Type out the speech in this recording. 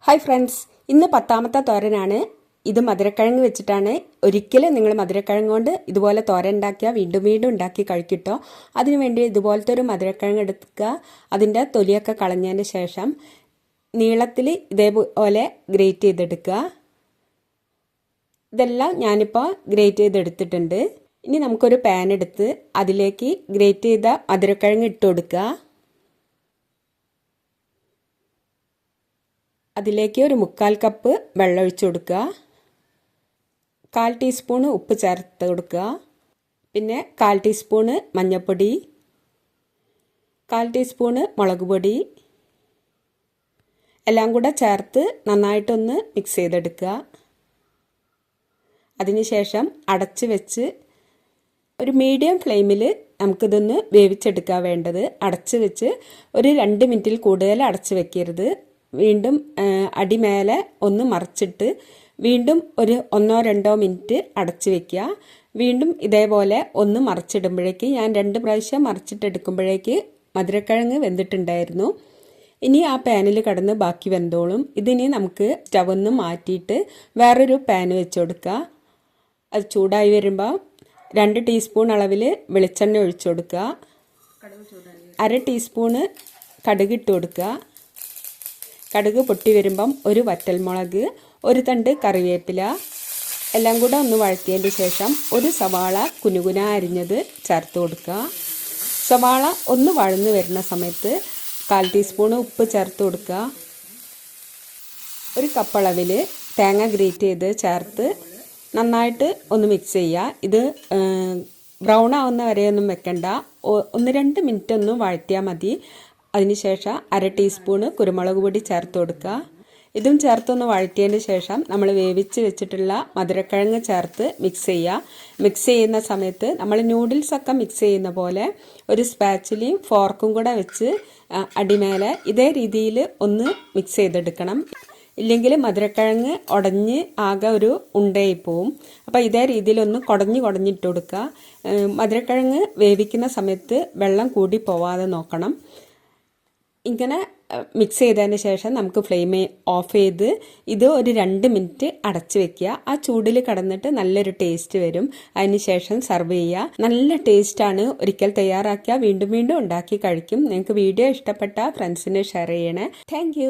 Hi friends, ഇന്ന് 10ാമത്തെ തോരനാണ്. ഇത് മധുരക്കിഴങ്ങ് വെച്ചിട്ടാണ്. ഒരിക്കലും നിങ്ങൾ മധുരക്കിഴങ്ങ് കൊണ്ട് ഇതുപോലെ തോരൻ ഉണ്ടാക്കിയാൽ വീണ്ടും വീണ്ടും ഉണ്ടാക്കി കഴിക്കിട്ടോ. അതിനുവേണ്ടി ഇതുപോലത്തെ ഒരു മധുരക്കിഴങ്ങ് എടുക്കുക. അതിൻ്റെ തൊലിയൊക്കെ കളഞ്ഞതിന് ശേഷം നീളത്തിൽ ഇതേപോലെ ഗ്രേറ്റ് ചെയ്തെടുക്കുക. ഇതെല്ലാം ഞാനിപ്പോൾ ഗ്രേറ്റ് ചെയ്തെടുത്തിട്ടുണ്ട്. ഇനി നമുക്കൊരു പാൻ എടുത്ത് അതിലേക്ക് ഗ്രേറ്റ് ചെയ്ത മധുരക്കിഴങ്ങ് ഇട്ട് കൊടുക്കുക. അതിലേക്ക് ഒരു 1/4 കപ്പ് വെള്ളം ഒഴിച്ച് കൊടുക്കുക. 1/4 ടീസ്പൂൺ ഉപ്പ് ചേർത്ത് കൊടുക്കുക. പിന്നെ 1/4 ടീസ്പൂൺ മഞ്ഞൾപ്പൊടി, 1/4 ടീസ്പൂൺ മുളക് പൊടി എല്ലാം കൂടെ ചേർത്ത് നന്നായിട്ടൊന്ന് മിക്സ് ചെയ്തെടുക്കുക. അതിനുശേഷം അടച്ച് വെച്ച് ഒരു മീഡിയം ഫ്ലെയിമിൽ നമുക്കിതൊന്ന് വേവിച്ചെടുക്കാൻ വേണ്ടത്. അടച്ച് വെച്ച് ഒരു 2 മിനിറ്റിൽ കൂടുതൽ അടച്ച് വെക്കരുത്. വീണ്ടും അടിമേലെ ഒന്ന് മറിച്ചിട്ട് വീണ്ടും ഒരു 1-2 മിനിറ്റ് അടച്ച് വെക്കുക. വീണ്ടും ഇതേപോലെ ഒന്ന് മറിച്ചിടുമ്പോഴേക്ക് ഞാൻ 2 പ്രാവശ്യം മറിച്ചിട്ടെടുക്കുമ്പോഴേക്ക് മധുരക്കിഴങ്ങ് വെന്തിട്ടുണ്ടായിരുന്നു. ഇനി ആ പാനിൽ കിടന്ന് ബാക്കി വെന്തോളും. ഇതിനി നമുക്ക് സ്റ്റവ് ഒന്ന് മാറ്റിയിട്ട് വേറൊരു പാൻ വെച്ച് കൊടുക്കുക. അത് ചൂടായി വരുമ്പോൾ 2 ടീസ്പൂൺ അളവിൽ വെളിച്ചെണ്ണ ഒഴിച്ചു കൊടുക്കുക. 1/2 ടീസ്പൂണ് കടുക് ഇട്ട് കൊടുക്കുക. കടുക് പൊട്ടി വരുമ്പം ഒരു വറ്റൽമുളക്, ഒരു തണ്ട് കറിവേപ്പില എല്ലാം കൂടെ ഒന്ന് വഴറ്റിയതിന് ശേഷം ഒരു സവാള കുനുകുന അരിഞ്ഞത് ചേർത്ത് കൊടുക്കുക. സവാള ഒന്ന് വഴന്ന് വരുന്ന സമയത്ത് 1/4 ടീസ്പൂൺ ഉപ്പ് ചേർത്ത് കൊടുക്കുക. ഒരു കപ്പളവിൽ തേങ്ങ ഗ്രേറ്റ് ചെയ്ത് ചേർത്ത് നന്നായിട്ട് ഒന്ന് മിക്സ് ചെയ്യുക. ഇത് ബ്രൗൺ ആവുന്ന വരെയൊന്നും വെക്കണ്ട, 1-2 മിനിറ്റ് ഒന്ന് വഴറ്റിയാൽ മതി. അതിനുശേഷം 1/2 ടീസ്പൂണ് കുരുമുളക് പൊടി ചേർത്ത് കൊടുക്കുക. ഇതും ചേർത്തൊന്ന് വഴറ്റിയതിന് ശേഷം നമ്മൾ വേവിച്ച് വെച്ചിട്ടുള്ള മധുരക്കിഴങ്ങ് ചേർത്ത് മിക്സ് ചെയ്യുക. മിക്സ് ചെയ്യുന്ന സമയത്ത് നമ്മൾ നൂഡിൽസൊക്കെ മിക്സ് ചെയ്യുന്ന പോലെ ഒരു സ്പാച്ചിലിയും ഫോർക്കും കൂടെ വെച്ച് അടിമേലെ ഇതേ രീതിയിൽ ഒന്ന് മിക്സ് ചെയ്തെടുക്കണം. ഇല്ലെങ്കിൽ മധുരക്കിഴങ്ങ് ഉടഞ്ഞ് ആകെ ഒരു ഉണ്ടയായി പോവും. അപ്പോൾ ഇതേ രീതിയിലൊന്ന് കുടഞ്ഞിട്ട് കൊടുക്കുക. മധുരക്കിഴങ്ങ് വേവിക്കുന്ന സമയത്ത് വെള്ളം കൂടി പോവാതെ നോക്കണം. ഇങ്ങനെ മിക്സ് ചെയ്തതിന് ശേഷം നമുക്ക് ഫ്ലെയിം ഓഫ് ചെയ്ത് ഇത് ഒരു 2 മിനിറ്റ് അടച്ച് വെക്കുക. ആ ചൂടിൽ കിടന്നിട്ട് നല്ലൊരു ടേസ്റ്റ് വരും. അതിന് ശേഷം സെർവ് ചെയ്യുക. നല്ല ടേസ്റ്റാണ്. ഒരിക്കൽ തയ്യാറാക്കിയാൽ വീണ്ടും വീണ്ടും ഉണ്ടാക്കി കഴിക്കും. നിങ്ങൾക്ക് വീഡിയോ ഇഷ്ടപ്പെട്ട ഫ്രണ്ട്സിന് ഷെയർ ചെയ്യണേ. താങ്ക്